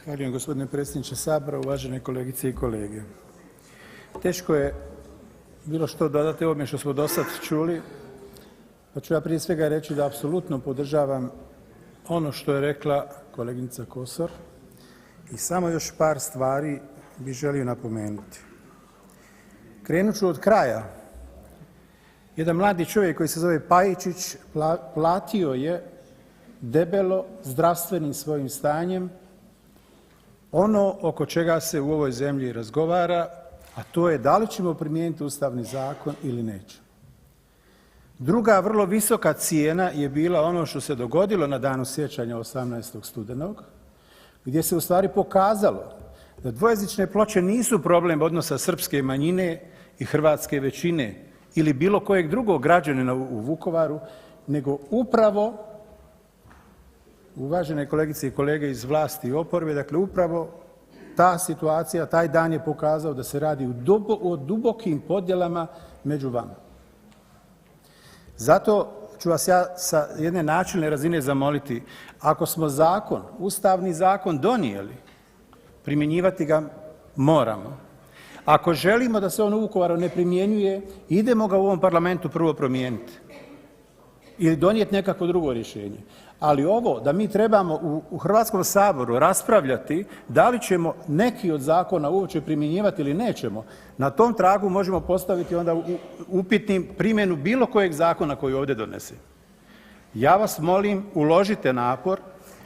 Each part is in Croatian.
Zahvaljujem gospodine predsjedniče Sabora, uvažene kolegice i kolege. Teško je bilo što dodati ovome što smo do sad čuli, pa ću ja prije svega reći da apsolutno podržavam ono što je rekla koleginica Kosor i samo još par stvari bih želio napomenuti. Krenut ću od kraja. Jedan mladi čovjek koji se zove Pajičić platio je debelo zdravstvenim svojim stanjem ono oko čega se u ovoj zemlji razgovara, a to je da li ćemo primijeniti Ustavni zakon ili nećemo. Druga vrlo visoka cijena je bila ono što se dogodilo na danu sjećanja 18. studenog, gdje se u stvari pokazalo da dvojezične ploče nisu problem odnosa srpske manjine i hrvatske većine ili bilo kojeg drugog građanina u Vukovaru, nego upravo, uvažene kolegice i kolege iz vlasti i oporbe, dakle upravo ta situacija, taj dan je pokazao da se radi o dubokim podjelama među vama. Zato ću vas ja sa jedne načelne razine zamoliti, ako smo zakon, Ustavni zakon donijeli, primjenjivati ga moramo. Ako želimo da se on u Vukovaru ne primjenjuje, idemo ga u ovom parlamentu prvo promijeniti ili donijeti nekako drugo rješenje. Ali ovo da mi trebamo u Hrvatskom saboru raspravljati da li ćemo neki od zakona uopće primjenjivati ili nećemo, na tom tragu možemo postaviti onda upitnim primjenu bilo kojeg zakona koji ovdje donese. Ja vas molim, uložite napor,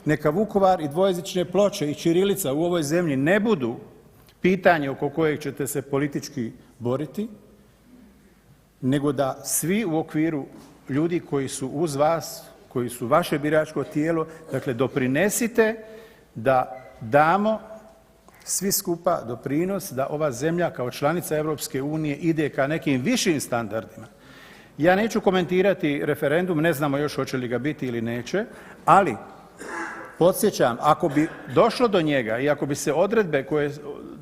neka Vukovar i dvojezične ploče i ćirilica u ovoj zemlji ne budu pitanje oko kojeg ćete se politički boriti, nego da svi u okviru ljudi koji su uz vas, koji su vaše biračko tijelo, dakle doprinesite da damo svi skupa doprinos da ova zemlja kao članica Europske unije ide ka nekim višim standardima. Ja neću komentirati referendum, ne znamo još hoće li ga biti ili neće, ali podsjećam, ako bi došlo do njega i ako bi se odredbe koje,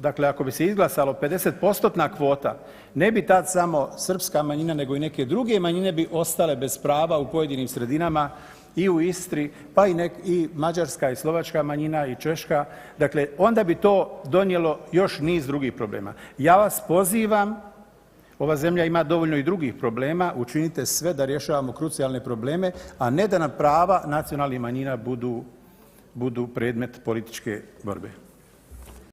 dakle ako bi se izglasalo 50%-tna kvota, ne bi tad samo srpska manjina nego i neke druge manjine bi ostale bez prava u pojedinim sredinama i u Istri, pa i mađarska i slovačka manjina i češka. Dakle, onda bi to donijelo još niz drugih problema. Ja vas pozivam, ova zemlja ima dovoljno i drugih problema, učinite sve da rješavamo krucijalne probleme, a ne da nam prava nacionalnih manjina budu predmet političke borbe.